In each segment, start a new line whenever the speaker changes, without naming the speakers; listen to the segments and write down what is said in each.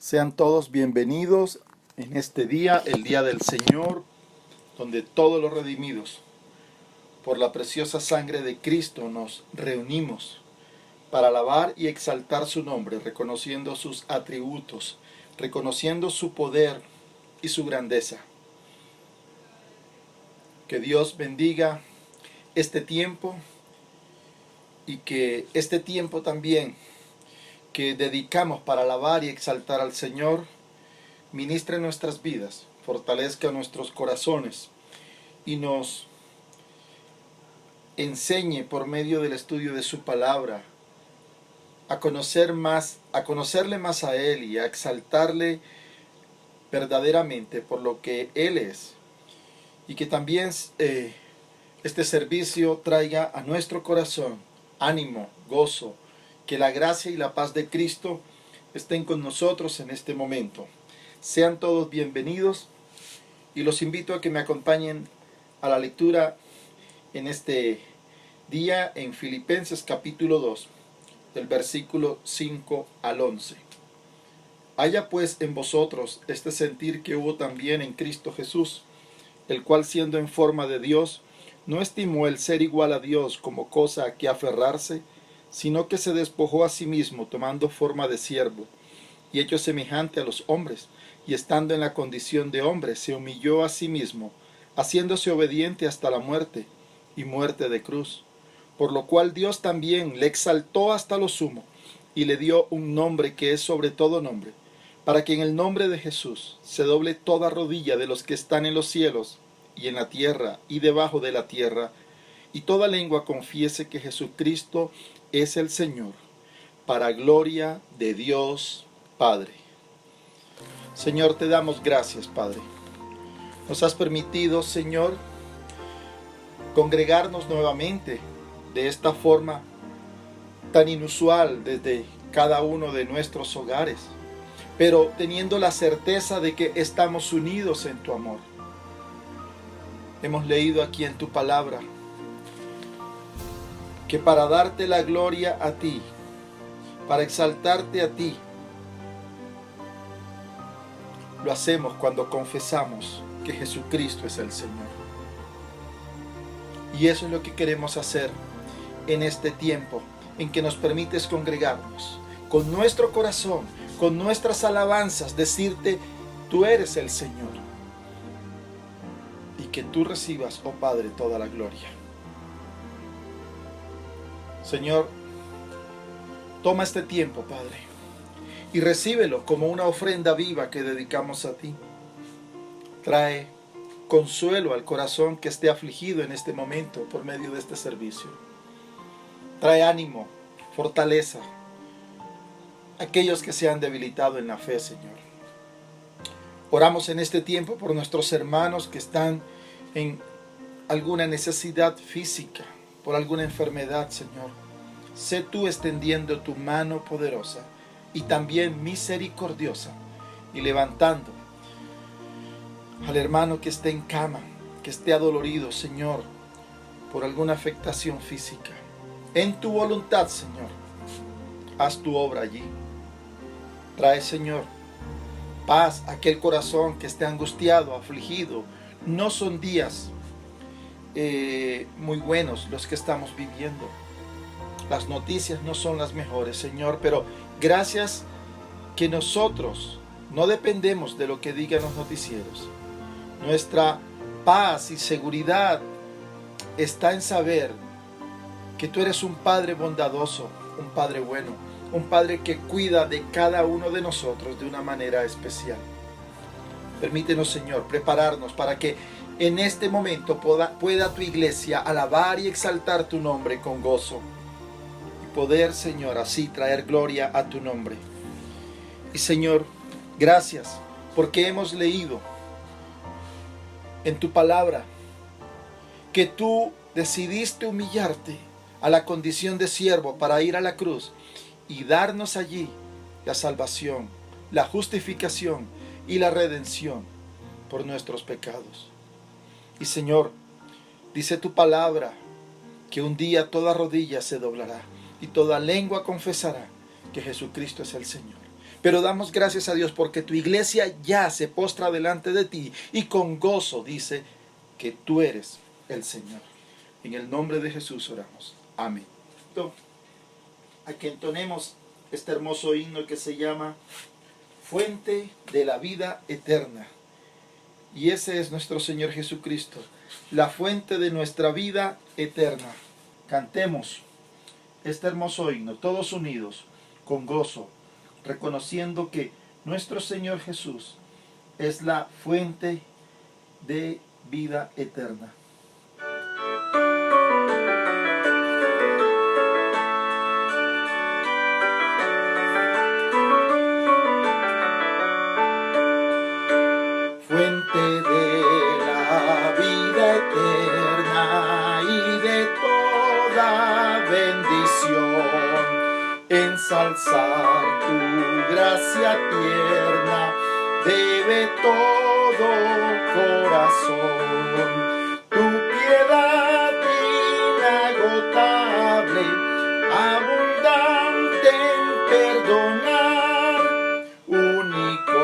Sean todos bienvenidos en este día, el día del Señor, donde todos los redimidos por la preciosa sangre de Cristo nos reunimos para alabar y exaltar su nombre, reconociendo sus atributos, reconociendo su poder y su grandeza. Que Dios bendiga este tiempo y que este tiempo también que dedicamos para alabar y exaltar al Señor ministre nuestras vidas, fortalezca nuestros corazones y nos enseñe por medio del estudio de su palabra a conocerle más a Él y a exaltarle verdaderamente por lo que Él es. Y que también este servicio traiga a nuestro corazón ánimo, gozo, que la gracia y la paz de Cristo estén con nosotros en este momento. Sean todos bienvenidos y los invito a que me acompañen a la lectura en este día en Filipenses capítulo 2, del versículo 5 al 11. Haya pues en vosotros este sentir que hubo también en Cristo Jesús, el cual siendo en forma de Dios, no estimó el ser igual a Dios como cosa a que aferrarse, sino que se despojó a sí mismo tomando forma de siervo, y hecho semejante a los hombres, y estando en la condición de hombre, se humilló a sí mismo, haciéndose obediente hasta la muerte, y muerte de cruz. Por lo cual Dios también le exaltó hasta lo sumo, y le dio un nombre que es sobre todo nombre, para que en el nombre de Jesús se doble toda rodilla de los que están en los cielos, y en la tierra, y debajo de la tierra, y toda lengua confiese que Jesucristo es el Señor, para gloria de Dios Padre. Señor, te damos gracias, Padre. Nos has permitido, Señor, congregarnos nuevamente de esta forma tan inusual desde cada uno de nuestros hogares, pero teniendo la certeza de que estamos unidos en tu amor. Hemos leído aquí en tu palabra que para darte la gloria a ti, para exaltarte a ti, lo hacemos cuando confesamos que Jesucristo es el Señor. Y eso es lo que queremos hacer en este tiempo en que nos permites congregarnos, con nuestro corazón, con nuestras alabanzas, decirte, tú eres el Señor. Y que tú recibas, oh Padre, toda la gloria. Señor, toma este tiempo, Padre, y recíbelo como una ofrenda viva que dedicamos a ti. Trae consuelo al corazón que esté afligido en este momento por medio de este servicio. Trae ánimo, fortaleza a aquellos que se han debilitado en la fe, Señor. Oramos en este tiempo por nuestros hermanos que están en alguna necesidad física, por alguna enfermedad, Señor. Sé tú extendiendo tu mano poderosa y también misericordiosa y levantando al hermano que esté en cama, que esté adolorido, Señor, por alguna afectación física. En tu voluntad, Señor, haz tu obra allí. Trae, Señor, paz a aquel corazón que esté angustiado, afligido. No son días muy buenos los que estamos viviendo. Las noticias no son las mejores, Señor, pero gracias que nosotros no dependemos de lo que digan los noticieros. Nuestra paz y seguridad está en saber que tú eres un Padre bondadoso, un Padre bueno, un Padre que cuida de cada uno de nosotros de una manera especial. Permítenos, Señor, prepararnos para que en este momento pueda tu iglesia alabar y exaltar tu nombre con gozo. Y poder, Señor, así traer gloria a tu nombre. Y, Señor, gracias porque hemos leído en tu palabra que tú decidiste humillarte a la condición de siervo para ir a la cruz y darnos allí la salvación, la justificación y la redención por nuestros pecados. Y Señor, dice tu palabra que un día toda rodilla se doblará y toda lengua confesará que Jesucristo es el Señor. Pero damos gracias a Dios porque tu iglesia ya se postra delante de ti y con gozo dice que tú eres el Señor. En el nombre de Jesús oramos. Amén. A que entonemos este hermoso himno que se llama Fuente de la vida eterna. Y ese es nuestro Señor Jesucristo, la fuente de nuestra vida eterna. Cantemos este hermoso himno, todos unidos, con gozo, reconociendo que nuestro Señor Jesús es la fuente de vida eterna. Fuente de la vida eterna y de toda bendición, ensalzar tu gracia tierna debe todo corazón. Tu piedad inagotable, abundante en perdonar, único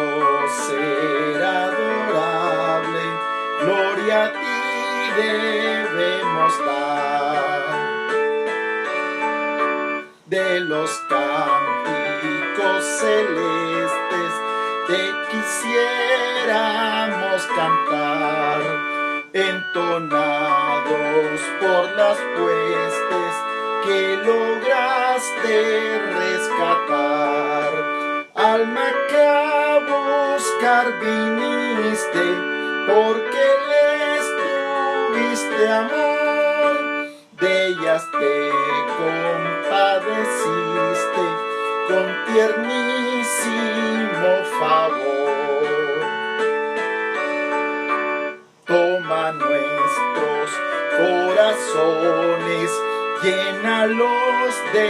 ser adorable, gloria a ti debemos dar. De los cánticos celestes te quisiéramos cantar, entonados por las huestes que lograste rescatar. Alma que a buscar viniste, porque les tuviste amor, de ellas te compadeciste con tiernísimo favor. Toma nuestros corazones, llénalos de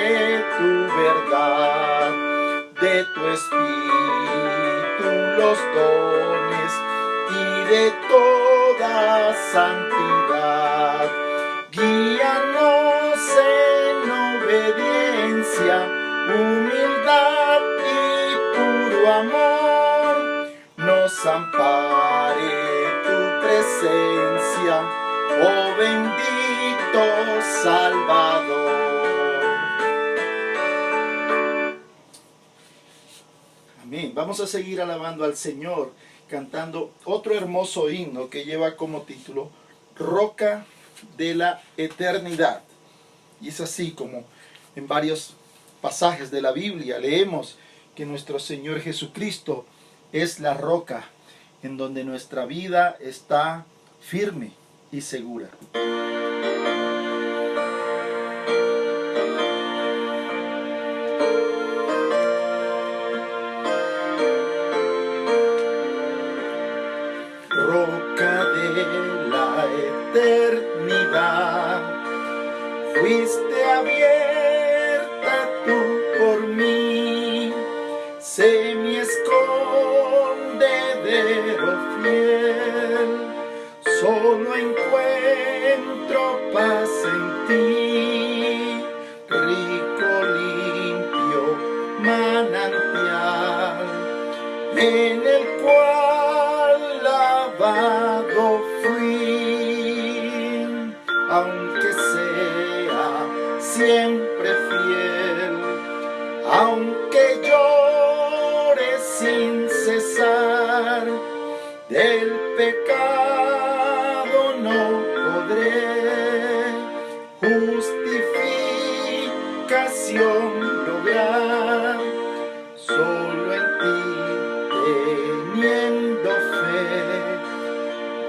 tu verdad, de tu espíritu los dones y de toda santidad. Guíanos en obediencia, humildad y puro amor. Nos ampare tu presencia, oh bendito Salvador. Amén. Vamos a seguir alabando al Señor, cantando otro hermoso himno que lleva como título Roca de la Eternidad. Y es así como en varios pasajes de la Biblia leemos que nuestro Señor Jesucristo es la roca en donde nuestra vida está firme y segura. Roca de la eternidad, fuiste abierta tú por mí, sé mi escondedero fiel, solo encuentro paz en ti, rico, limpio manantial, en el cual lavado fui, aunque sea siempre fiel, aunque llore sin cesar, del pecado no podré justificación lograr, solo en ti teniendo fe,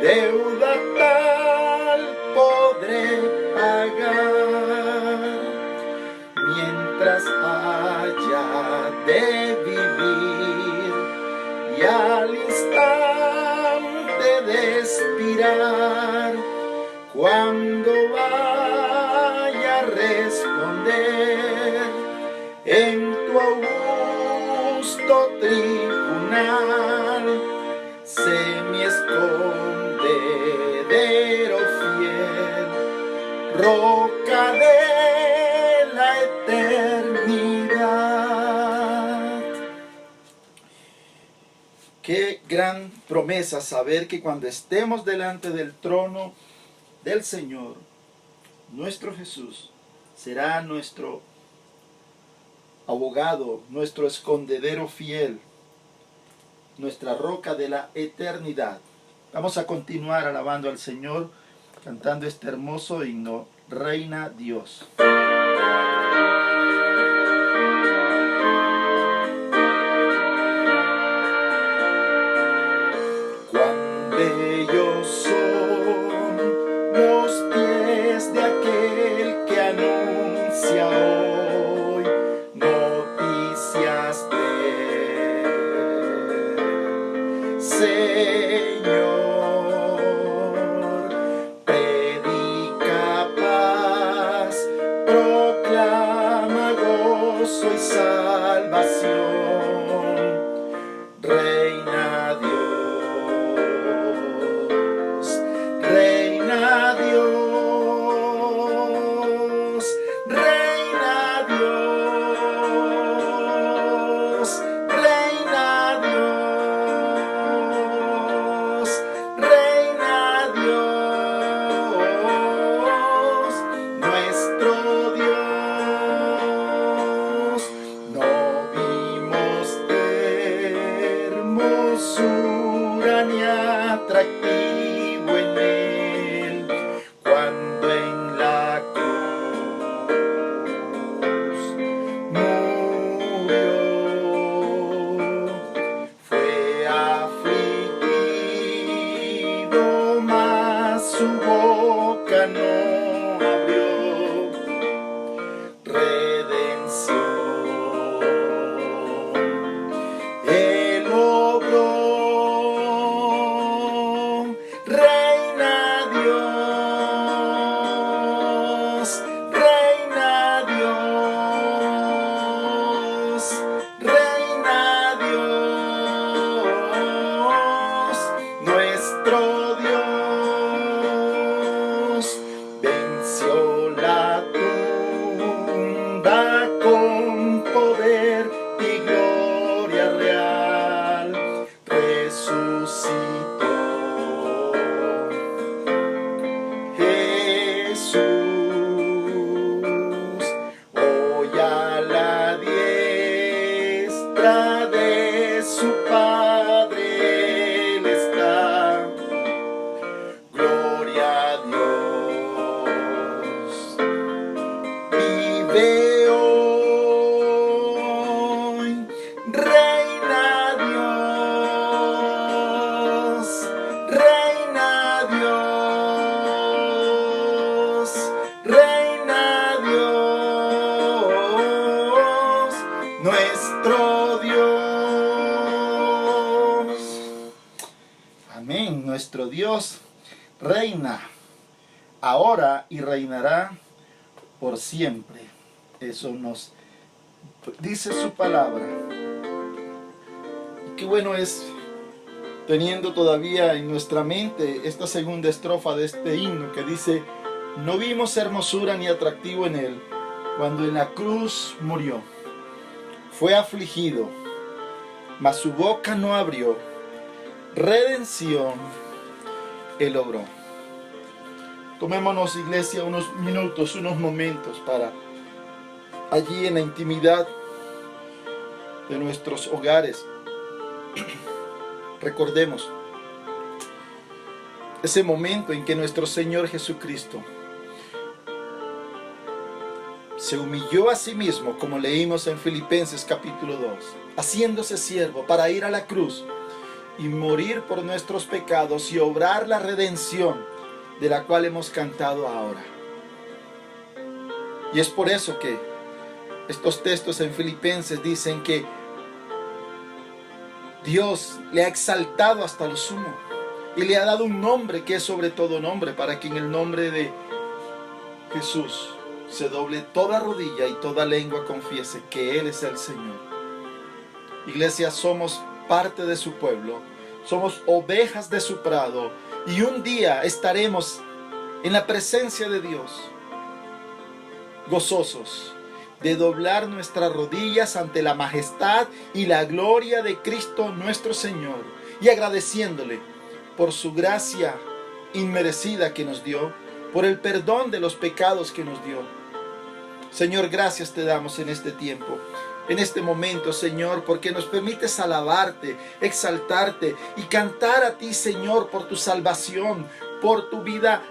deuda tal podré pagar, mientras haya de vivir y al instante de expirar, cuando vaya a responder en tu augusto tribunal, sé mi escondedero fiel, roca de la eternidad. Qué gran promesa saber que cuando estemos delante del trono del Señor, nuestro Jesús será nuestro abogado, nuestro escondedero fiel, nuestra roca de la eternidad. Vamos a continuar alabando al Señor, cantando este hermoso himno, Reina Dios. Cuán bellos son los pies de aquel que anuncia hoy noticias de Señor, predica paz, proclama gozo y salvación, Reina Dios, Reina Dios, Reina Dios, Reina Dios, Reina Dios, nuestro Dios. No vimos hermosura ni atractivo en él cuando en la cruz murió. Fue afligido, mas su boca no abrió. Redención Él obró. Reina Dios, Reina Dios, Reina Dios, nuestro Dios venció la tumba con poder y gloria real, resucitó. Jesús, hoy a la diestra de su Padre Él está. Gloria a Dios. Vive hoy, Reina Dios, Reina Dios, Reina Dios, nuestro Dios. Amén, nuestro Dios reina ahora y reinará por siempre. Eso nos dice su palabra. Y qué bueno es, teniendo todavía en nuestra mente esta segunda estrofa de este himno que dice: no vimos hermosura ni atractivo en él cuando en la cruz murió. Fue afligido, mas su boca no abrió. Redención Él logró. Tomémonos, iglesia, unos minutos, unos momentos para allí en la intimidad de nuestros hogares. Recordemos ese momento en que nuestro Señor Jesucristo se humilló a sí mismo, como leímos en Filipenses capítulo 2, haciéndose siervo para ir a la cruz y morir por nuestros pecados y obrar la redención de la cual hemos cantado ahora. Y es por eso que estos textos en Filipenses dicen que Dios le ha exaltado hasta lo sumo y le ha dado un nombre que es sobre todo nombre, para que en el nombre de Jesús se doble toda rodilla y toda lengua confiese que Él es el Señor. Iglesia, somos parte de su pueblo, somos ovejas de su prado, y un día estaremos en la presencia de Dios, gozosos, de doblar nuestras rodillas ante la majestad y la gloria de Cristo nuestro Señor, y agradeciéndole por su gracia inmerecida que nos dio, por el perdón de los pecados que nos dio. Señor, gracias te damos en este tiempo, en este momento, Señor, porque nos permites alabarte, exaltarte y cantar a ti, Señor, por tu salvación, por tu vida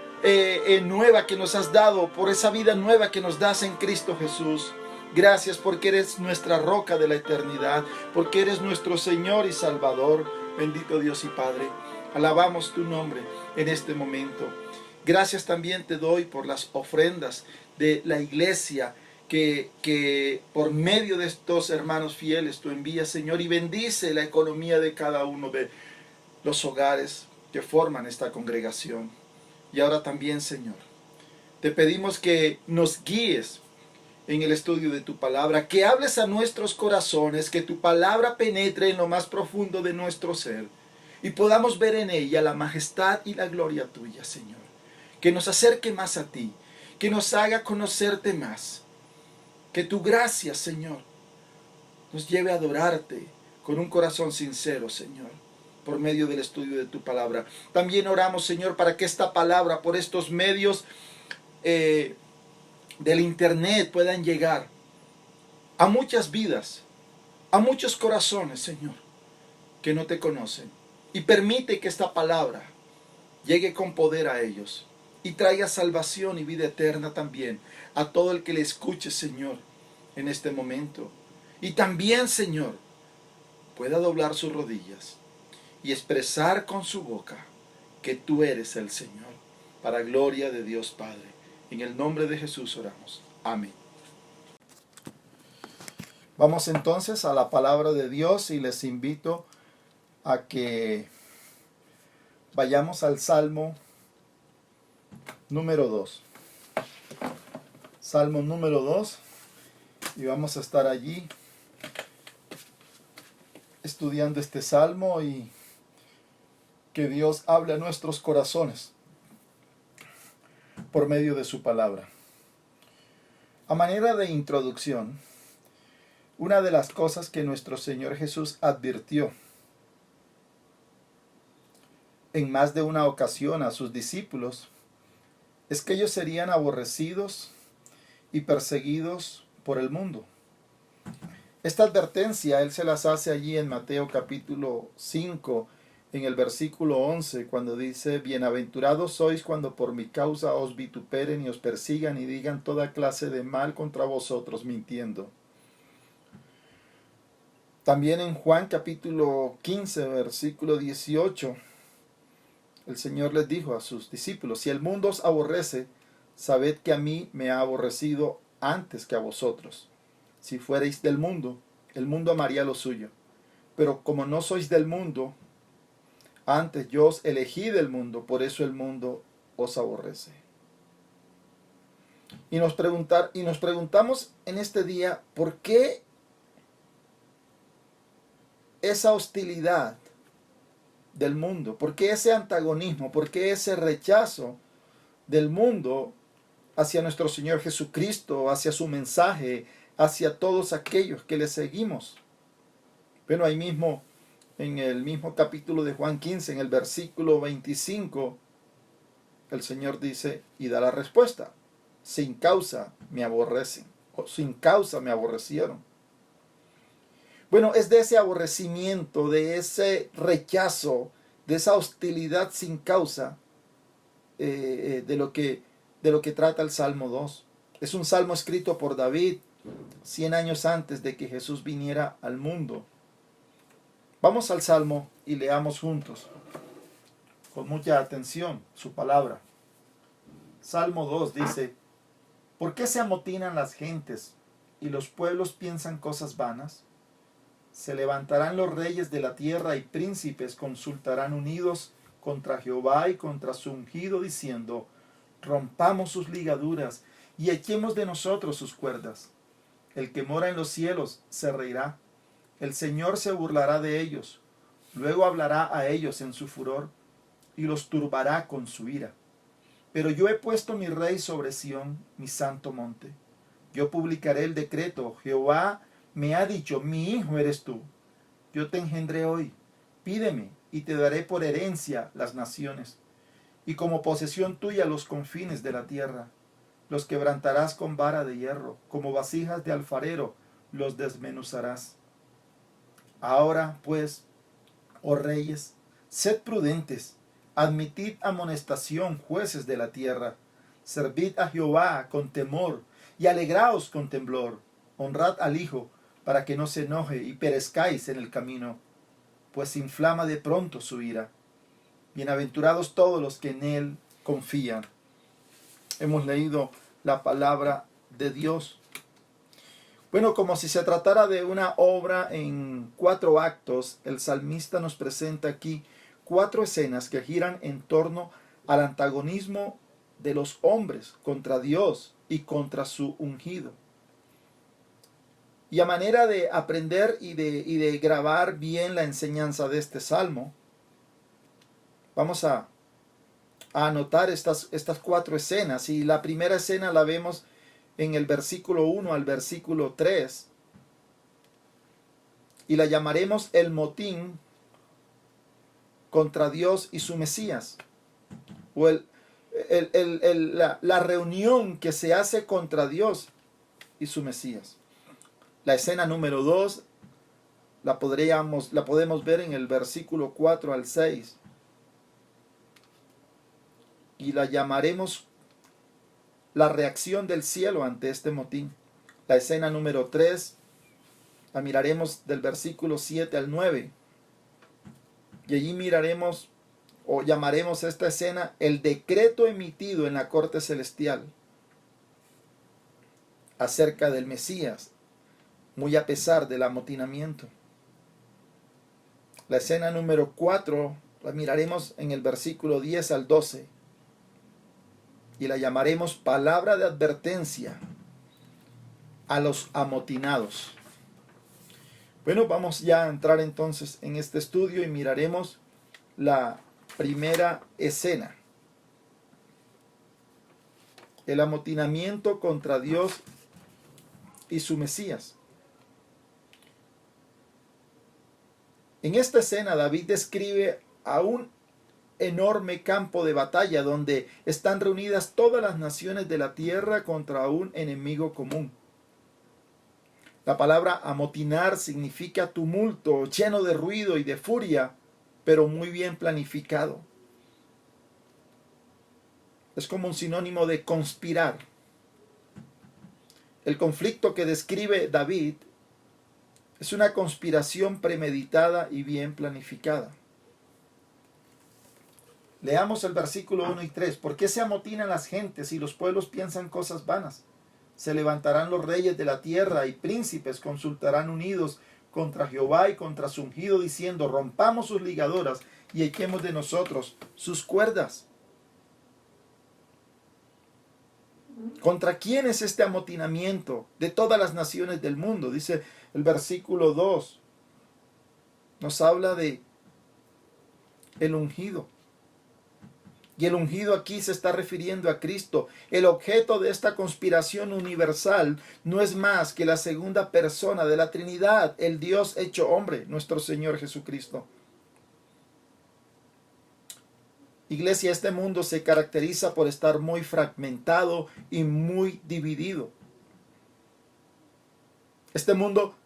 nueva que nos has dado, por esa vida nueva que nos das en Cristo Jesús. Gracias porque eres nuestra roca de la eternidad, porque eres nuestro Señor y Salvador. Bendito Dios y Padre, alabamos tu nombre en este momento. Gracias también te doy por las ofrendas de la iglesia que por medio de estos hermanos fieles tú envías, Señor, y bendice la economía de cada uno de los hogares que forman esta congregación. Y ahora también, Señor, te pedimos que nos guíes en el estudio de tu palabra, que hables a nuestros corazones, que tu palabra penetre en lo más profundo de nuestro ser y podamos ver en ella la majestad y la gloria tuya, Señor. Que nos acerque más a ti, que nos haga conocerte más. Que tu gracia, Señor, nos lleve a adorarte con un corazón sincero, Señor, por medio del estudio de tu palabra. También oramos, Señor, para que esta palabra por estos medios del internet puedan llegar a muchas vidas, a muchos corazones, Señor, que no te conocen. Y permite que esta palabra llegue con poder a ellos y traiga salvación y vida eterna también a todo el que le escuche, Señor, en este momento. Y también, Señor, pueda doblar sus rodillas y expresar con su boca que tú eres el Señor, para gloria de Dios Padre. En el nombre de Jesús oramos. Amén. Vamos entonces a la palabra de Dios y les invito a que vayamos al Salmo número 2. Salmo número 2. Y vamos a estar allí estudiando este salmo y que Dios hable a nuestros corazones por medio de su palabra. A manera de introducción, una de las cosas que nuestro Señor Jesús advirtió en más de una ocasión a sus discípulos es que ellos serían aborrecidos y perseguidos por el mundo. Esta advertencia Él se las hace allí en Mateo capítulo 5, en el versículo 11, cuando dice: bienaventurados sois cuando por mi causa os vituperen y os persigan y digan toda clase de mal contra vosotros mintiendo. También en Juan capítulo 15, versículo 18, el Señor les dijo a sus discípulos: si el mundo os aborrece, sabed que a mí me ha aborrecido antes que a vosotros. Si fuereis del mundo, el mundo amaría lo suyo. Pero como no sois del mundo, antes yo os elegí del mundo, por eso el mundo os aborrece. Y nos preguntamos en este día, ¿por qué esa hostilidad del mundo? ¿Por qué ese antagonismo? ¿Por qué ese rechazo del mundo hacia nuestro Señor Jesucristo, hacia su mensaje, hacia todos aquellos que le seguimos? Bueno, ahí mismo, en el mismo capítulo de Juan 15, en el versículo 25, el Señor dice y da la respuesta: sin causa me aborrecen, o sin causa me aborrecieron. Bueno, es de ese aborrecimiento, de ese rechazo, de esa hostilidad sin causa, de lo que trata el Salmo 2. Es un salmo escrito por David 100 años antes de que Jesús viniera al mundo. Vamos al Salmo y leamos juntos, con mucha atención, su palabra. Salmo 2 dice: ¿por qué se amotinan las gentes y los pueblos piensan cosas vanas? Se levantarán los reyes de la tierra y príncipes consultarán unidos contra Jehová y contra su ungido, diciendo: rompamos sus ligaduras y echemos de nosotros sus cuerdas. El que mora en los cielos se reirá. El Señor se burlará de ellos. Luego hablará a ellos en su furor y los turbará con su ira. Pero yo he puesto mi rey sobre Sión, mi santo monte. Yo publicaré el decreto. Jehová me ha dicho, mi hijo eres tú. Yo te engendré hoy. Pídeme y te daré por herencia las naciones, y como posesión tuya los confines de la tierra. Los quebrantarás con vara de hierro, como vasijas de alfarero los desmenuzarás. Ahora, pues, oh reyes, sed prudentes, admitid amonestación, jueces de la tierra. Servid a Jehová con temor, y alegraos con temblor. Honrad al Hijo, para que no se enoje y perezcáis en el camino, pues inflama de pronto su ira. Bienaventurados todos los que en él confían. Hemos leído la palabra de Dios. Bueno, como si se tratara de una obra en 4 actos, el salmista nos presenta aquí 4 escenas que giran en torno al antagonismo de los hombres contra Dios y contra su ungido. Y a manera de aprender y de grabar bien la enseñanza de este salmo, vamos a anotar estas 4 escenas. Y la primera escena la vemos en el versículo 1 al versículo 3. Y la llamaremos el motín contra Dios y su Mesías. O la reunión que se hace contra Dios y su Mesías. La escena número 2 la podemos ver en el versículo 4 al 6. Y la llamaremos la reacción del cielo ante este motín. La escena número 3 la miraremos del versículo 7 al 9. Y allí miraremos o llamaremos esta escena el decreto emitido en la corte celestial acerca del Mesías, muy a pesar del amotinamiento. La escena número 4 la miraremos en el versículo 10 al 12. Y la llamaremos palabra de advertencia a los amotinados. Bueno, vamos ya a entrar entonces en este estudio y miraremos la primera escena. El amotinamiento contra Dios y su Mesías. En esta escena David describe a un enorme campo de batalla donde están reunidas todas las naciones de la tierra contra un enemigo común. La palabra amotinar significa tumulto, lleno de ruido y de furia, pero muy bien planificado. Es como un sinónimo de conspirar. El conflicto que describe David es una conspiración premeditada y bien planificada. Leamos el versículo 1 y 3. ¿Por qué se amotinan las gentes y los pueblos piensan cosas vanas? Se levantarán los reyes de la tierra y príncipes consultarán unidos contra Jehová y contra su ungido, diciendo: rompamos sus ligaduras y echemos de nosotros sus cuerdas. ¿Contra quién es este amotinamiento de todas las naciones del mundo? Dice el versículo 2. Nos habla de el ungido. Y el ungido aquí se está refiriendo a Cristo. El objeto de esta conspiración universal no es más que la segunda persona de la Trinidad, el Dios hecho hombre, nuestro Señor Jesucristo. Iglesia, este mundo se caracteriza por estar muy fragmentado y muy dividido. Este mundo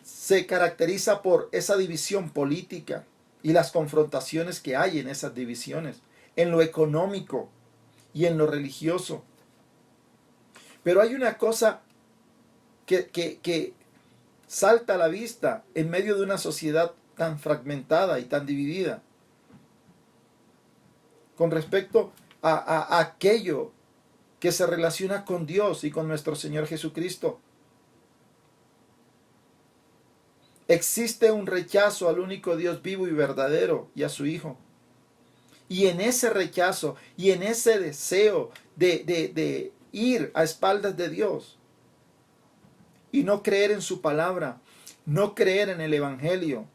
se caracteriza por esa división política y las confrontaciones que hay en esas divisiones, en lo económico y en lo religioso. Pero hay una cosa que salta a la vista en medio de una sociedad tan fragmentada y tan dividida con respecto a aquello que se relaciona con Dios y con nuestro Señor Jesucristo. Existe un rechazo al único Dios vivo y verdadero y a su Hijo. Y en ese rechazo y en ese deseo de ir a espaldas de Dios y no creer en su palabra, no creer en el Evangelio,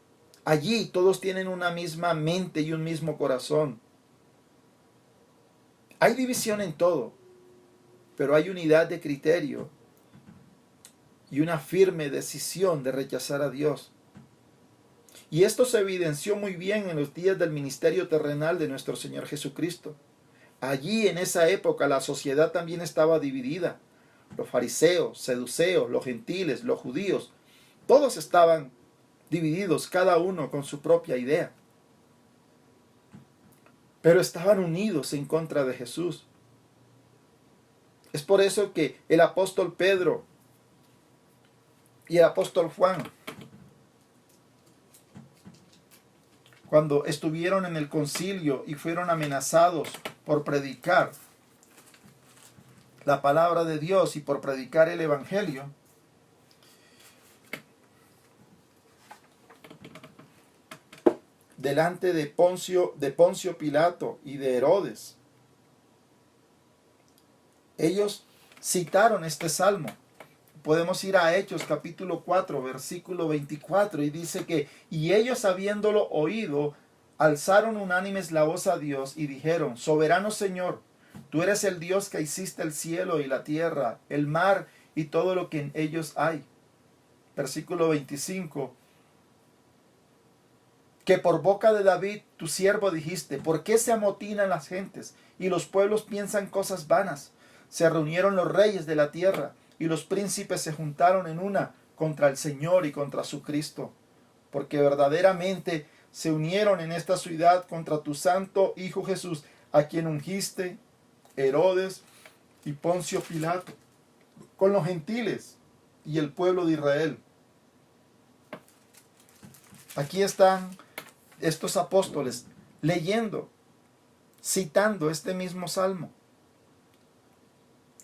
allí todos tienen una misma mente y un mismo corazón. Hay división en todo, pero hay unidad de criterio y una firme decisión de rechazar a Dios. Y esto se evidenció muy bien en los días del ministerio terrenal de nuestro Señor Jesucristo. Allí en esa época la sociedad también estaba dividida. Los fariseos, seduceos, los gentiles, los judíos, todos estaban divididos, cada uno con su propia idea. Pero estaban unidos en contra de Jesús. Es por eso que el apóstol Pedro y el apóstol Juan, cuando estuvieron en el concilio y fueron amenazados por predicar la palabra de Dios y por predicar el evangelio, delante de Poncio Pilato y de Herodes, ellos citaron este salmo. Podemos ir a Hechos capítulo 4, versículo 24, y dice que, y ellos habiéndolo oído, alzaron unánimes la voz a Dios y dijeron, soberano Señor, tú eres el Dios que hiciste el cielo y la tierra, el mar y todo lo que en ellos hay. Versículo 25, que por boca de David, tu siervo, dijiste, ¿por qué se amotinan las gentes y los pueblos piensan cosas vanas? Se reunieron los reyes de la tierra y los príncipes se juntaron en una contra el Señor y contra su Cristo, porque verdaderamente se unieron en esta ciudad contra tu santo Hijo Jesús, a quien ungiste, Herodes y Poncio Pilato, con los gentiles y el pueblo de Israel. Aquí están estos apóstoles leyendo, citando este mismo salmo.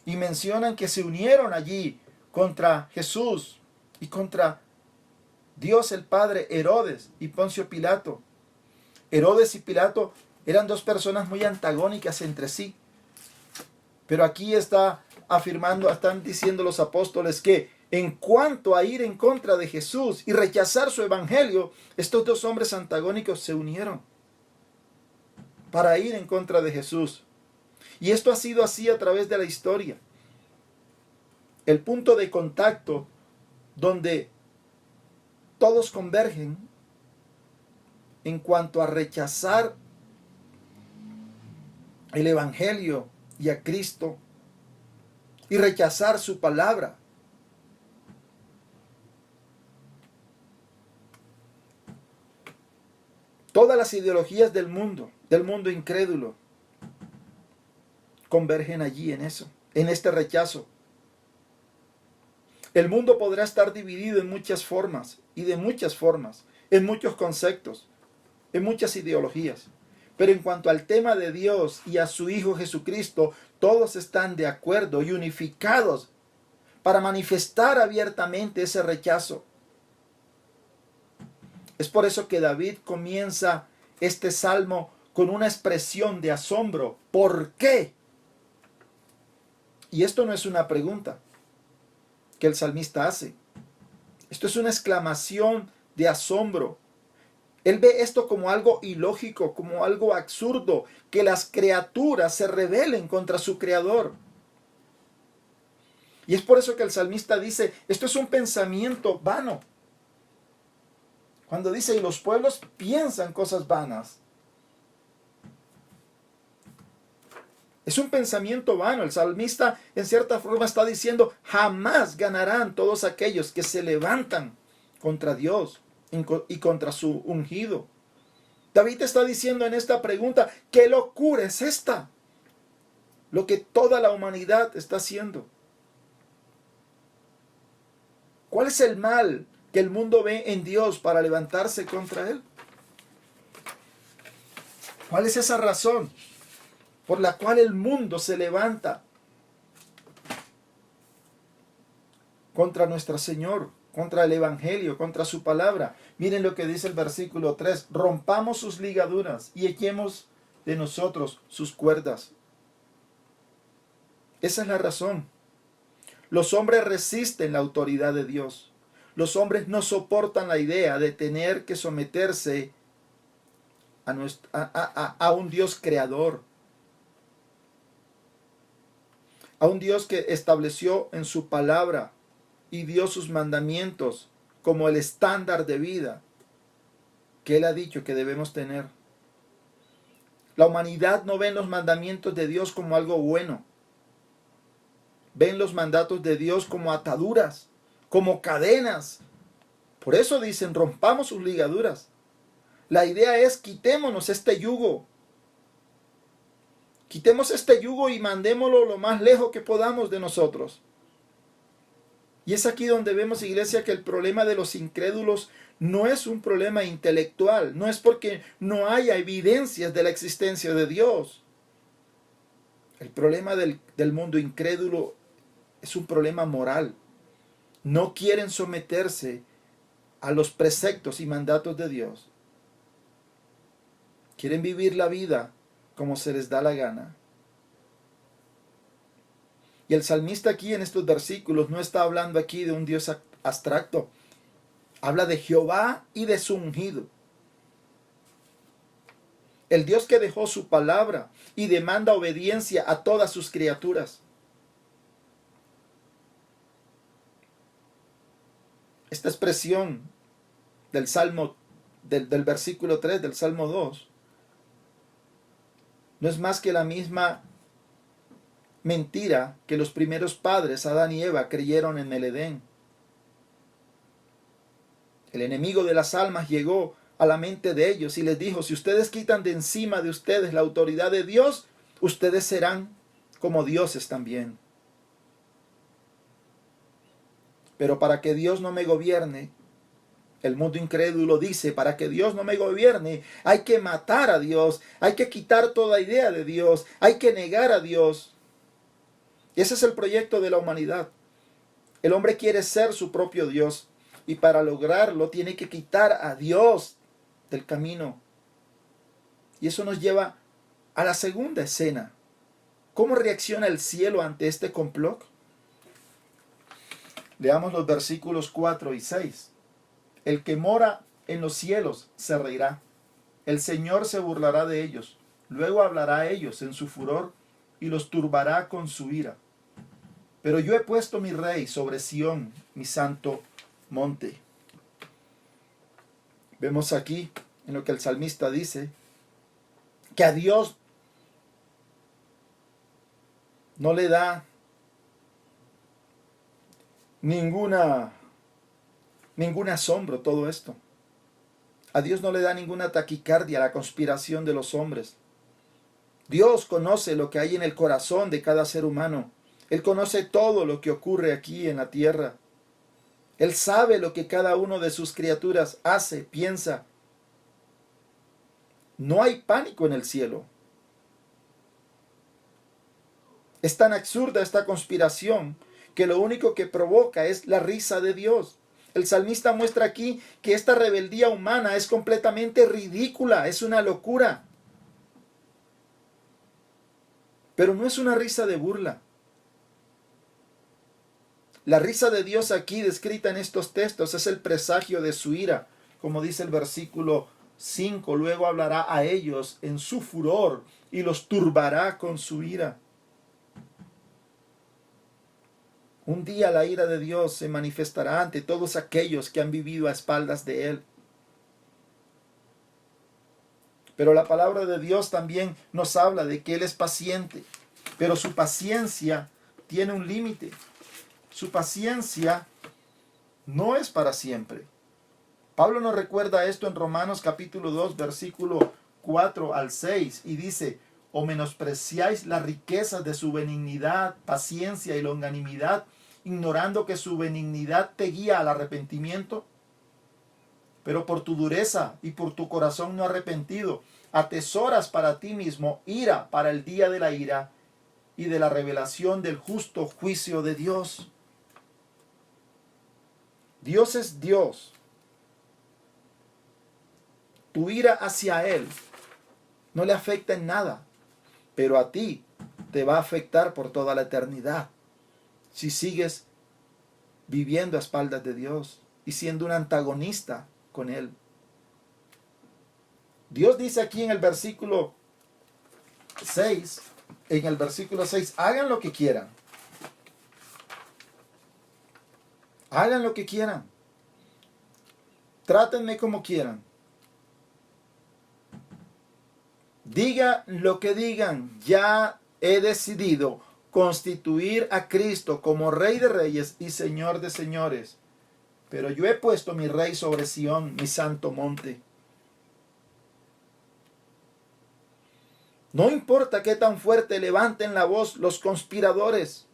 Y mencionan que se unieron allí contra Jesús y contra Dios el Padre, Herodes y Poncio Pilato. Herodes y Pilato eran dos personas muy antagónicas entre sí. Pero aquí está afirmando, están diciendo los apóstoles que en cuanto a ir en contra de Jesús y rechazar su evangelio, estos dos hombres antagónicos se unieron para ir en contra de Jesús. Y esto ha sido así a través de la historia. El punto de contacto donde todos convergen en cuanto a rechazar el evangelio y a Cristo y rechazar su palabra. Todas las ideologías del mundo incrédulo, convergen allí en eso, en este rechazo. El mundo podrá estar dividido en muchas formas y de muchas formas, en muchos conceptos, en muchas ideologías. Pero en cuanto al tema de Dios y a su Hijo Jesucristo, todos están de acuerdo y unificados para manifestar abiertamente ese rechazo. Es por eso que David comienza este salmo con una expresión de asombro. ¿Por qué? Y esto no es una pregunta que el salmista hace. Esto es una exclamación de asombro. Él ve esto como algo ilógico, como algo absurdo, que las criaturas se rebelen contra su creador. Y es por eso que el salmista dice, esto es un pensamiento vano. Cuando dice, y los pueblos piensan cosas vanas. Es un pensamiento vano. El salmista en cierta forma está diciendo, jamás ganarán todos aquellos que se levantan contra Dios y contra su ungido. David está diciendo en esta pregunta, ¿qué locura es esta? Lo que toda la humanidad está haciendo. ¿Cuál es el mal que el mundo ve en Dios para levantarse contra Él? ¿Cuál es esa razón por la cual el mundo se levanta contra nuestro Señor, contra el Evangelio, contra su palabra? Miren lo que dice el versículo 3. Rompamos sus ligaduras y echemos de nosotros sus cuerdas. Esa es la razón. Los hombres resisten la autoridad de Dios. Los hombres no soportan la idea de tener que someterse a un Dios creador. A un Dios que estableció en su palabra y dio sus mandamientos como el estándar de vida que Él ha dicho que debemos tener. La humanidad no ve los mandamientos de Dios como algo bueno. Ven los mandatos de Dios como ataduras, como cadenas. Por eso dicen, rompamos sus ligaduras. La idea es, quitémonos este yugo. Quitemos este yugo y mandémoslo lo más lejos que podamos de nosotros. Y es aquí donde vemos, iglesia, que el problema de los incrédulos no es un problema intelectual, no es porque no haya evidencias de la existencia de Dios. El problema del mundo incrédulo es un problema moral. No quieren someterse a los preceptos y mandatos de Dios. Quieren vivir la vida como se les da la gana. Y el salmista aquí en estos versículos no está hablando aquí de un Dios abstracto. Habla de Jehová y de su ungido. El Dios que dejó su palabra y demanda obediencia a todas sus criaturas. Esta expresión del Salmo, del versículo 3 del Salmo 2, no es más que la misma mentira que los primeros padres, Adán y Eva, creyeron en el Edén. El enemigo de las almas llegó a la mente de ellos y les dijo, si ustedes quitan de encima de ustedes la autoridad de Dios, ustedes serán como dioses también. Pero para que Dios no me gobierne, el mundo incrédulo dice, para que Dios no me gobierne, hay que matar a Dios, hay que quitar toda idea de Dios, hay que negar a Dios. Y ese es el proyecto de la humanidad. El hombre quiere ser su propio Dios y para lograrlo tiene que quitar a Dios del camino. Y eso nos lleva a la segunda escena. ¿Cómo reacciona el cielo ante este complot? Leamos los versículos 4 y 6. El que mora en los cielos se reirá. El Señor se burlará de ellos. Luego hablará a ellos en su furor y los turbará con su ira. Pero yo he puesto mi rey sobre Sión, mi santo monte. Vemos aquí en lo que el salmista dice, que a Dios no le da ningún asombro todo esto. A Dios no le da ninguna taquicardia la conspiración de los hombres. Dios conoce lo que hay en el corazón de cada ser humano. Él conoce todo lo que ocurre aquí en la tierra. Él sabe lo que cada uno de sus criaturas hace, piensa. No hay pánico en el cielo. Es tan absurda esta conspiración que lo único que provoca es la risa de Dios. El salmista muestra aquí que esta rebeldía humana es completamente ridícula, es una locura. Pero no es una risa de burla. La risa de Dios aquí descrita en estos textos es el presagio de su ira, como dice el versículo 5, luego hablará a ellos en su furor y los turbará con su ira. Un día la ira de Dios se manifestará ante todos aquellos que han vivido a espaldas de Él. Pero la palabra de Dios también nos habla de que Él es paciente, pero su paciencia tiene un límite. Su paciencia no es para siempre. Pablo nos recuerda esto en Romanos capítulo 2, versículo 4 al 6, y dice, ¿o menospreciáis las riquezas de su benignidad, paciencia y longanimidad, ignorando que su benignidad te guía al arrepentimiento? Pero por tu dureza y por tu corazón no arrepentido, atesoras para ti mismo ira para el día de la ira y de la revelación del justo juicio de Dios. Dios es Dios. Tu ira hacia Él no le afecta en nada, pero a ti te va a afectar por toda la eternidad si sigues viviendo a espaldas de Dios y siendo un antagonista con Él. Dios dice aquí en el versículo 6, hagan lo que quieran. Hagan lo que quieran. Trátenme como quieran. Diga lo que digan. Ya he decidido constituir a Cristo como Rey de Reyes y Señor de Señores. Pero yo he puesto mi Rey sobre Sión, mi santo monte. No importa qué tan fuerte levanten la voz los conspiradores.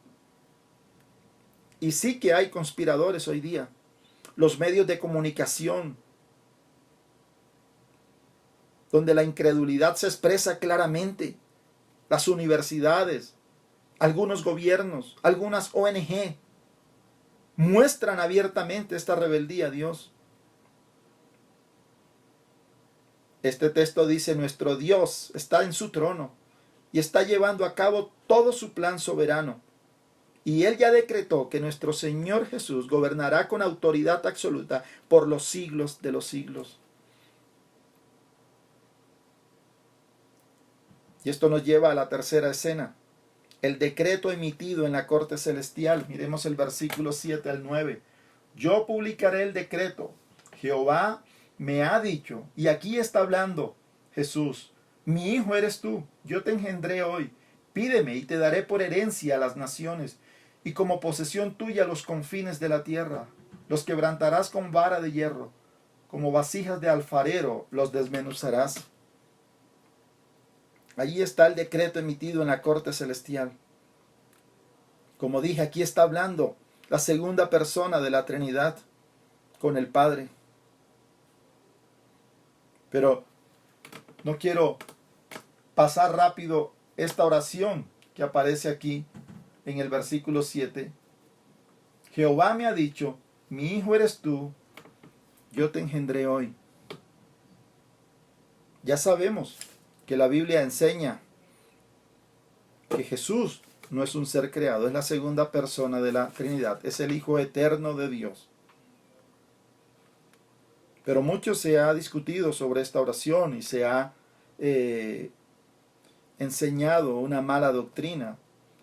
Y sí que hay conspiradores hoy día. Los medios de comunicación, donde la incredulidad se expresa claramente. Las universidades, algunos gobiernos, algunas ONG, muestran abiertamente esta rebeldía a Dios. Este texto dice: nuestro Dios está en su trono y está llevando a cabo todo su plan soberano. Y Él ya decretó que nuestro Señor Jesús gobernará con autoridad absoluta por los siglos de los siglos. Y esto nos lleva a la tercera escena. El decreto emitido en la corte celestial. Miremos el versículo 7 al 9. Yo publicaré el decreto. Jehová me ha dicho, y aquí está hablando Jesús: mi hijo eres tú, yo te engendré hoy. Pídeme y te daré por herencia a las naciones, y como posesión tuya los confines de la tierra. Los quebrantarás con vara de hierro, como vasijas de alfarero los desmenuzarás. Allí está el decreto emitido en la corte celestial. Como dije, aquí está hablando la segunda persona de la Trinidad con el Padre. Pero no quiero pasar rápido esta oración que aparece aquí en el versículo 7. Jehová me ha dicho: mi hijo eres tú, yo te engendré hoy. Ya sabemos que la Biblia enseña que Jesús no es un ser creado, es la segunda persona de la Trinidad, es el Hijo eterno de Dios. Pero mucho se ha discutido sobre esta oración y se ha enseñado una mala doctrina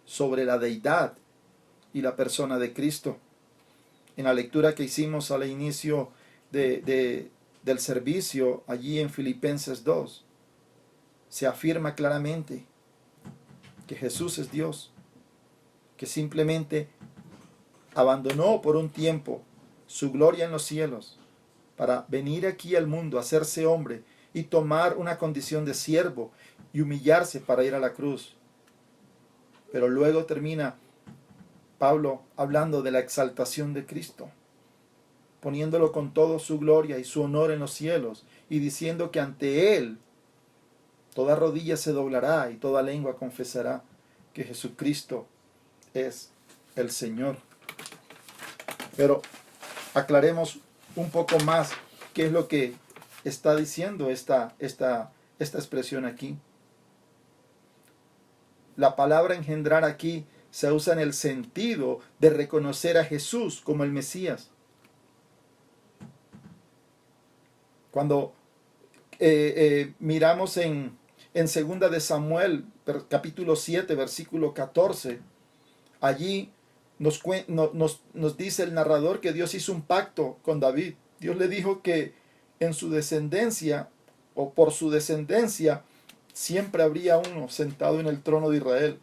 sobre la deidad y la persona de Cristo. En la lectura que hicimos al inicio del servicio, allí en Filipenses 2, se afirma claramente que Jesús es Dios, que simplemente abandonó por un tiempo su gloria en los cielos para venir aquí al mundo, hacerse hombre y tomar una condición de siervo y humillarse para ir a la cruz. Pero luego termina Pablo hablando de la exaltación de Cristo, poniéndolo con toda su gloria y su honor en los cielos, y diciendo que ante Él toda rodilla se doblará y toda lengua confesará que Jesucristo es el Señor. Pero aclaremos un poco más qué es lo que está diciendo esta expresión aquí. La palabra engendrar aquí se usa en el sentido de reconocer a Jesús como el Mesías. Cuando miramos en 2 de Samuel, capítulo 7, versículo 14, allí nos dice el narrador que Dios hizo un pacto con David. Dios le dijo que en su descendencia, o por su descendencia, siempre habría uno sentado en el trono de Israel.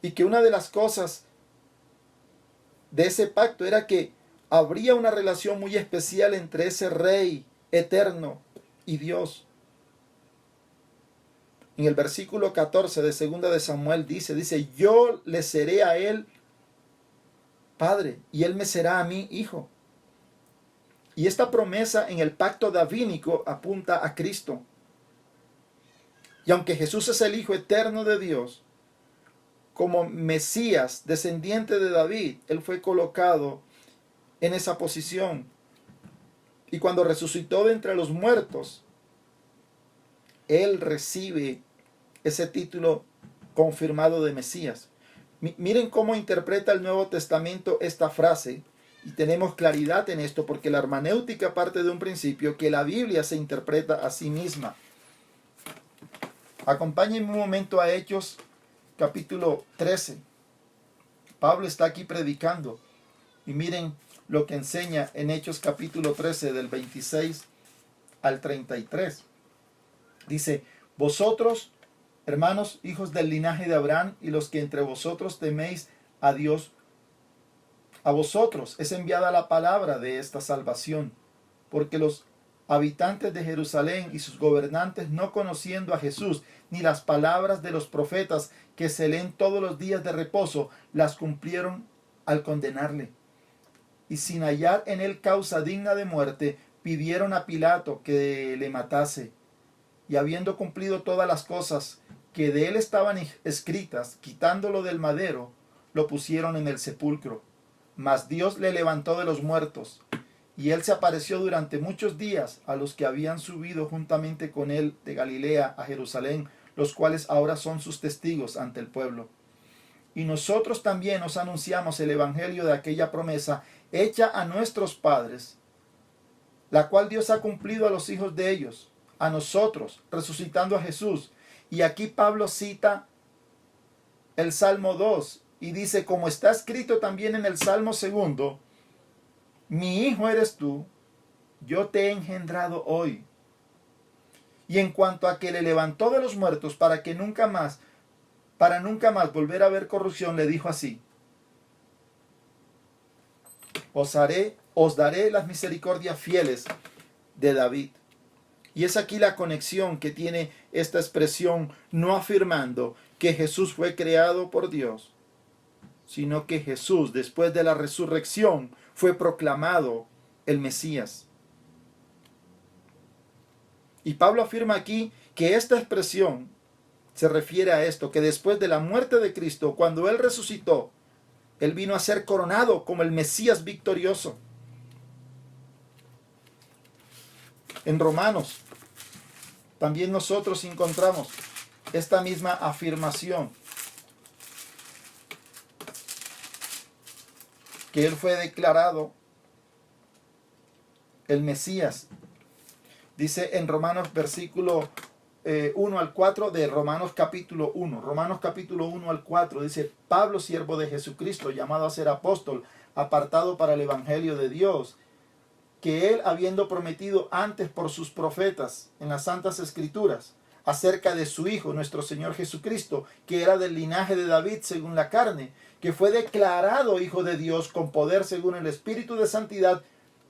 Y que una de las cosas de ese pacto era que habría una relación muy especial entre ese rey eterno y Dios. En el versículo 14 de 2 de Samuel dice, yo le seré a él padre y él me será a mí hijo. Y esta promesa en el pacto davínico apunta a Cristo. Y aunque Jesús es el Hijo eterno de Dios, como Mesías, descendiente de David, él fue colocado en esa posición. Y cuando resucitó de entre los muertos, él recibe ese título confirmado de Mesías. Miren cómo interpreta el Nuevo Testamento esta frase. Y tenemos claridad en esto porque la hermenéutica parte de un principio que la Biblia se interpreta a sí misma. Acompáñenme un momento a Hechos capítulo 13. Pablo está aquí predicando. Y miren lo que enseña en Hechos capítulo 13 del 26 al 33. Dice, vosotros, hermanos, hijos del linaje de Abraham, y los que entre vosotros teméis a Dios, a vosotros es enviada la palabra de esta salvación, porque los habitantes de Jerusalén y sus gobernantes, no conociendo a Jesús, ni las palabras de los profetas que se leen todos los días de reposo, las cumplieron al condenarle. Y sin hallar en él causa digna de muerte, pidieron a Pilato que le matase. Y habiendo cumplido todas las cosas que de él estaban escritas, quitándolo del madero, lo pusieron en el sepulcro. Mas Dios le levantó de los muertos, y él se apareció durante muchos días a los que habían subido juntamente con él de Galilea a Jerusalén, los cuales ahora son sus testigos ante el pueblo. Y nosotros también os anunciamos el evangelio de aquella promesa hecha a nuestros padres, la cual Dios ha cumplido a los hijos de ellos, a nosotros, resucitando a Jesús. Y aquí Pablo cita el Salmo 2 y dice, como está escrito también en el Salmo 2, mi hijo eres tú, yo te he engendrado hoy. Y en cuanto a que le levantó de los muertos para nunca más volver a ver corrupción, le dijo así, os daré las misericordias fieles de David. Y es aquí la conexión que tiene esta expresión, no afirmando que Jesús fue creado por Dios, sino que Jesús, después de la resurrección, fue proclamado el Mesías. Y Pablo afirma aquí que esta expresión se refiere a esto, que después de la muerte de Cristo, cuando Él resucitó, Él vino a ser coronado como el Mesías victorioso. En Romanos también nosotros encontramos esta misma afirmación, que Él fue declarado el Mesías. Dice en Romanos versículo 1 al 4 de Romanos capítulo 1. Romanos capítulo 1 al 4 dice, Pablo, siervo de Jesucristo, llamado a ser apóstol, apartado para el evangelio de Dios, que él, habiendo prometido antes por sus profetas en las santas escrituras, acerca de su Hijo, nuestro Señor Jesucristo, que era del linaje de David según la carne, que fue declarado Hijo de Dios con poder según el Espíritu de Santidad.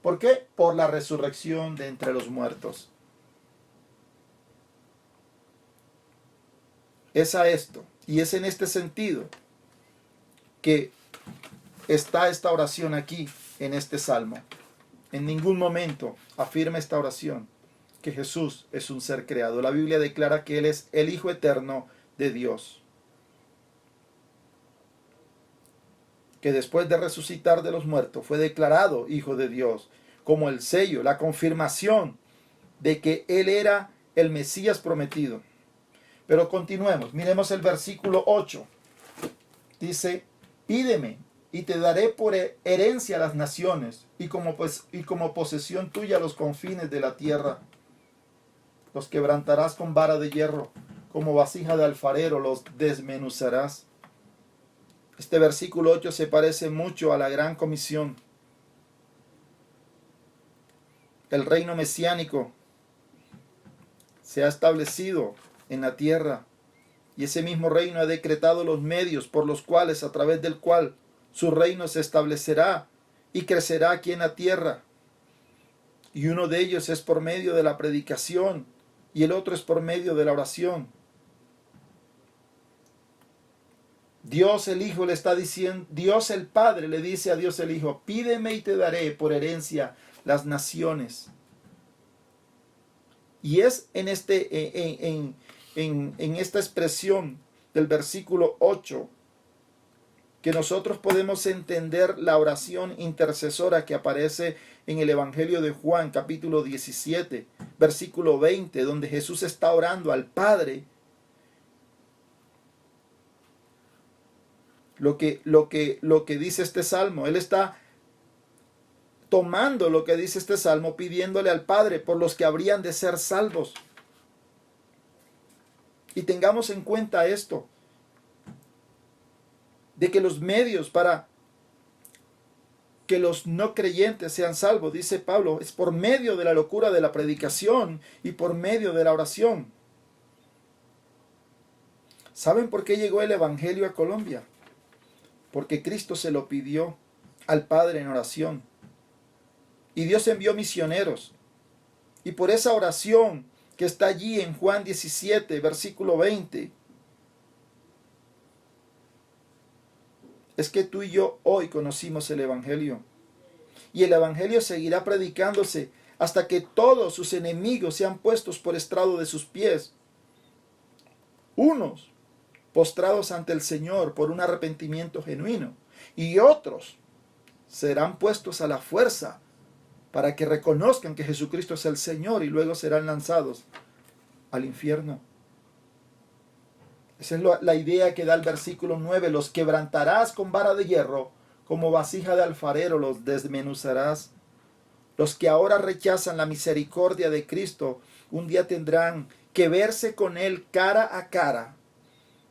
¿Por qué? Por la resurrección de entre los muertos. Es a esto, y es en este sentido que está esta oración aquí, en este salmo. En ningún momento afirma esta oración que Jesús es un ser creado. La Biblia declara que Él es el Hijo eterno de Dios, que después de resucitar de los muertos fue declarado Hijo de Dios, como el sello, la confirmación de que Él era el Mesías prometido. Pero continuemos, miremos el versículo 8. Dice, pídeme y te daré por herencia las naciones y como posesión tuya los confines de la tierra. Los quebrantarás con vara de hierro, como vasija de alfarero los desmenuzarás. Este versículo 8 se parece mucho a la gran comisión. El reino mesiánico se ha establecido en la tierra y ese mismo reino ha decretado los medios por los cuales, a través del cual su reino se establecerá y crecerá aquí en la tierra. Y uno de ellos es por medio de la predicación y el otro es por medio de la oración. Dios el Hijo le está diciendo, Dios el Padre le dice a Dios el Hijo, pídeme y te daré por herencia las naciones. Y es en esta expresión del versículo 8 que nosotros podemos entender la oración intercesora que aparece en el Evangelio de Juan, capítulo 17, versículo 20, donde Jesús está orando al Padre. Lo que dice este salmo, Él está tomando lo que dice este salmo, pidiéndole al Padre por los que habrían de ser salvos. Y tengamos en cuenta esto. de que los medios para que los no creyentes sean salvos, dice Pablo, es por medio de la locura de la predicación y por medio de la oración. ¿Saben por qué llegó el Evangelio a Colombia? Porque Cristo se lo pidió al Padre en oración. Y Dios envió misioneros. Y por esa oración que está allí en Juan 17, versículo 20, es que tú y yo hoy conocimos el Evangelio. Y el Evangelio seguirá predicándose hasta que todos sus enemigos sean puestos por estrado de sus pies. Unos postrados ante el Señor por un arrepentimiento genuino, y otros serán puestos a la fuerza para que reconozcan que Jesucristo es el Señor y luego serán lanzados al infierno. Esa es la idea que da el versículo 9. Los quebrantarás con vara de hierro, como vasija de alfarero los desmenuzarás. Los que ahora rechazan la misericordia de Cristo, un día tendrán que verse con Él cara a cara,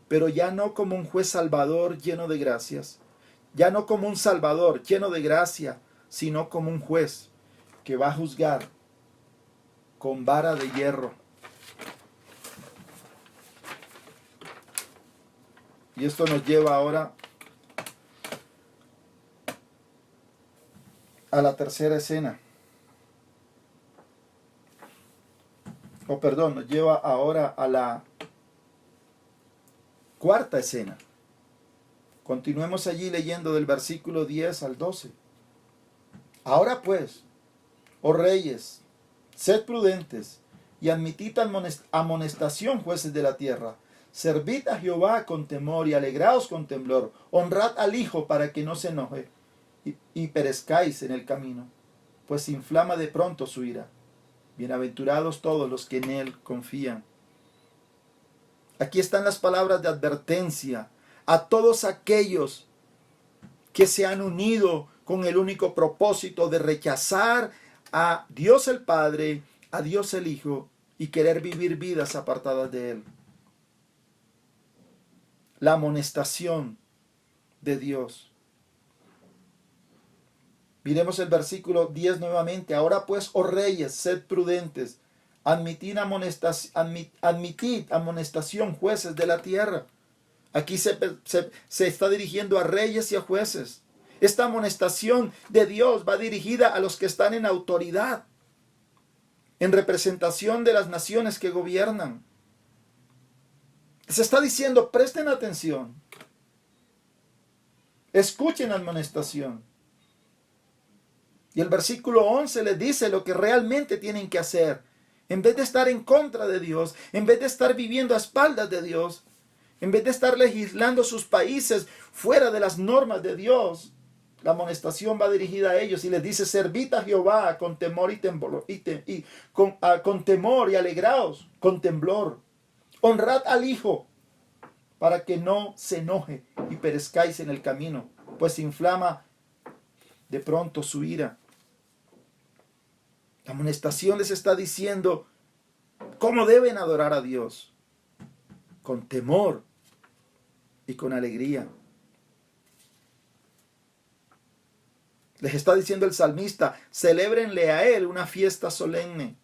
pero ya no como un juez salvador lleno de gracias, ya no como un salvador lleno de gracia, sino como un juez que va a juzgar con vara de hierro. Y esto nos lleva ahora a la tercera escena. Nos lleva ahora a la cuarta escena. Continuemos allí leyendo del versículo 10 al 12. Ahora pues, oh reyes, sed prudentes y admitid amonestación, jueces de la tierra. Servid a Jehová con temor y alegraos con temblor. Honrad al Hijo para que no se enoje y perezcáis en el camino, pues inflama de pronto su ira. Bienaventurados todos los que en Él confían. Aquí están las palabras de advertencia a todos aquellos que se han unido con el único propósito de rechazar a Dios el Padre, a Dios el Hijo y querer vivir vidas apartadas de Él. La amonestación de Dios. Miremos el versículo 10 nuevamente. Ahora pues, oh reyes, sed prudentes. Admitid amonestación, jueces de la tierra. Aquí se está dirigiendo a reyes y a jueces. Esta amonestación de Dios va dirigida a los que están en autoridad, en representación de las naciones que gobiernan. Se está diciendo, presten atención. Escuchen la amonestación. Y el versículo 11 les dice lo que realmente tienen que hacer. En vez de estar en contra de Dios, en vez de estar viviendo a espaldas de Dios, en vez de estar legislando sus países fuera de las normas de Dios, la amonestación va dirigida a ellos y les dice, servid a Jehová con temor con temor y alegraos con temblor. Honrad al Hijo para que no se enoje y perezcáis en el camino, pues inflama de pronto su ira. La amonestación les está diciendo cómo deben adorar a Dios, con temor y con alegría. Les está diciendo el salmista, celébrenle a Él una fiesta solemne.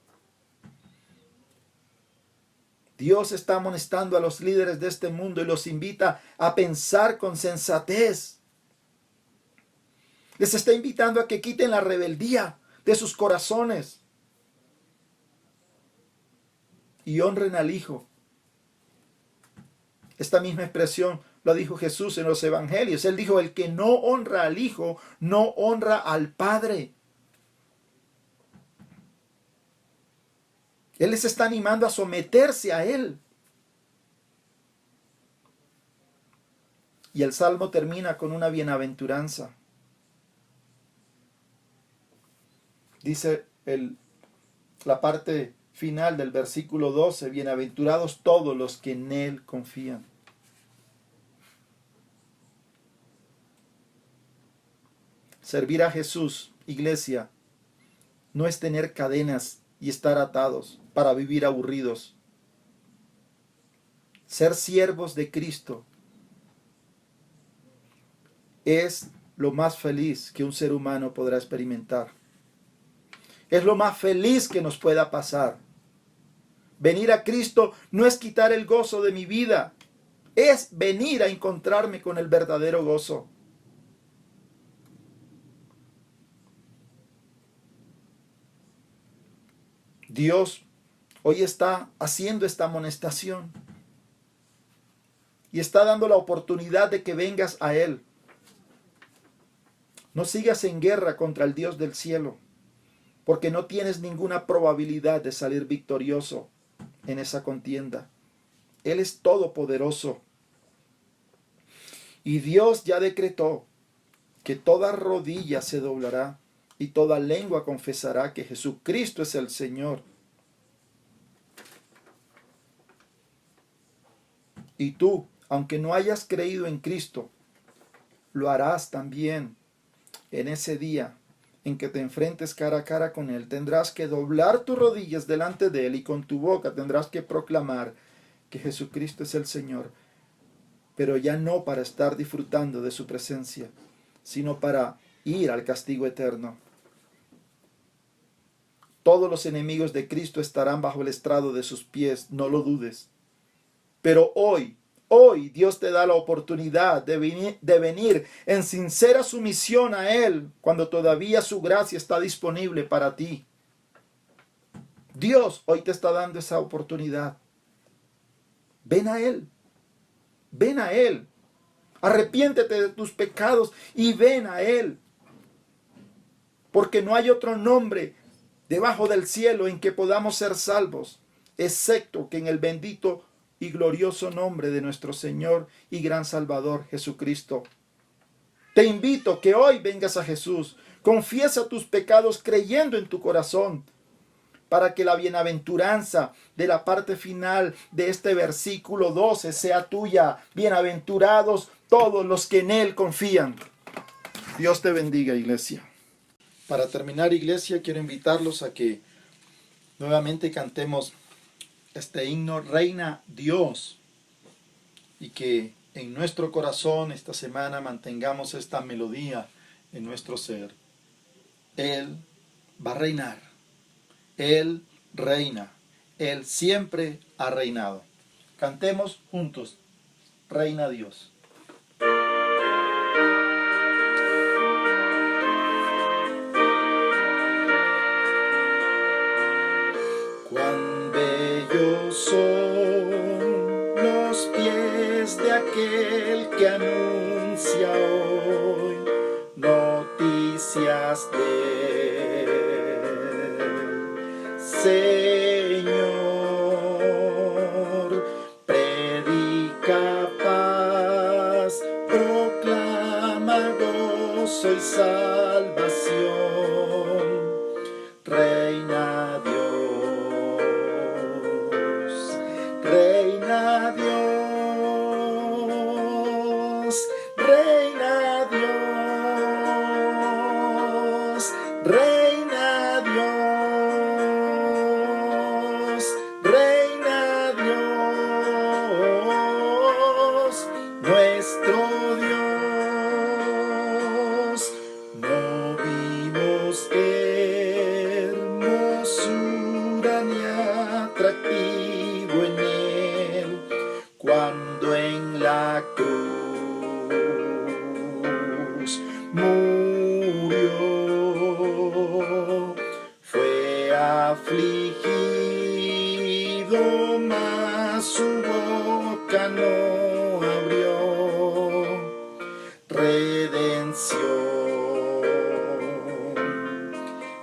Dios está amonestando a los líderes de este mundo y los invita a pensar con sensatez. Les está invitando a que quiten la rebeldía de sus corazones y honren al Hijo. Esta misma expresión lo dijo Jesús en los evangelios. Él dijo, el que no honra al Hijo, no honra al Padre. Él les está animando a someterse a Él. Y el Salmo termina con una bienaventuranza. Dice la parte final del versículo 12, bienaventurados todos los que en Él confían. Servir a Jesús, iglesia, no es tener cadenas y estar atados para vivir aburridos. Ser siervos de Cristo es lo más feliz que un ser humano podrá experimentar. Es lo más feliz que nos pueda pasar. Venir a Cristo no es quitar el gozo de mi vida, es venir a encontrarme con el verdadero gozo. Dios hoy está haciendo esta amonestación y está dando la oportunidad de que vengas a Él. No sigas en guerra contra el Dios del cielo, porque no tienes ninguna probabilidad de salir victorioso en esa contienda. Él es todopoderoso. Y Dios ya decretó que toda rodilla se doblará y toda lengua confesará que Jesucristo es el Señor. Y tú, aunque no hayas creído en Cristo, lo harás también en ese día en que te enfrentes cara a cara con Él. Tendrás que doblar tus rodillas delante de Él y con tu boca tendrás que proclamar que Jesucristo es el Señor. Pero ya no para estar disfrutando de su presencia, sino para ir al castigo eterno. Todos los enemigos de Cristo estarán bajo el estrado de sus pies, no lo dudes. Pero hoy Dios te da la oportunidad de venir en sincera sumisión a Él cuando todavía su gracia está disponible para ti. Dios hoy te está dando esa oportunidad. Ven a Él. Ven a Él. Arrepiéntete de tus pecados y ven a Él. Porque no hay otro nombre debajo del cielo en que podamos ser salvos, excepto que en el bendito y glorioso nombre de nuestro Señor y gran Salvador Jesucristo. Te invito que hoy vengas a Jesús, confiesa tus pecados creyendo en tu corazón, para que la bienaventuranza de la parte final de este versículo 12 sea tuya. Bienaventurados todos los que en Él confían. Dios te bendiga, iglesia. Para terminar, iglesia, quiero invitarlos a que nuevamente cantemos este himno Reina Dios y que en nuestro corazón esta semana mantengamos esta melodía en nuestro ser. Él va a reinar. Él reina. Él siempre ha reinado. Cantemos juntos. Reina Dios. Cuán bellos son los pies de aquel que anuncia hoy noticias de él. Señor, predica paz, proclama gozo y salvación. Reina Dios, reina Dios, reina Dios, reina Dios, reina Dios, nuestro Dios. No vimos hermosura ni atractivo en él cuando en la cruz murió. Fue afligido, mas su boca no abrió. Redención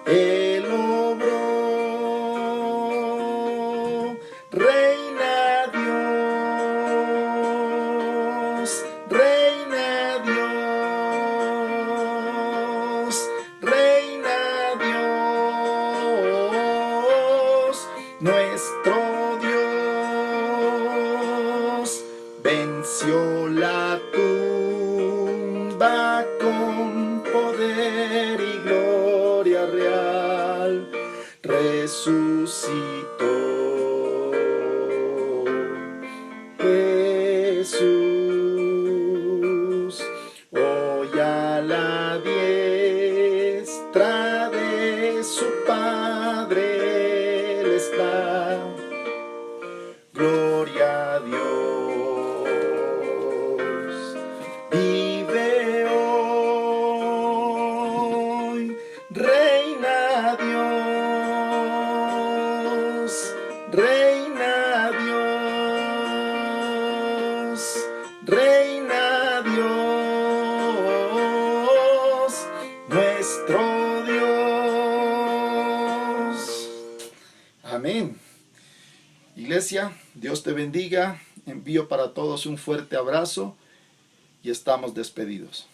Él obró. Reina Dios, reina Dios, reina Dios, nuestro Dios venció la tumba con poder y gloria real, resucitó. Jesús hoy amén. Iglesia, Dios te bendiga. Envío para todos un fuerte abrazo y estamos despedidos.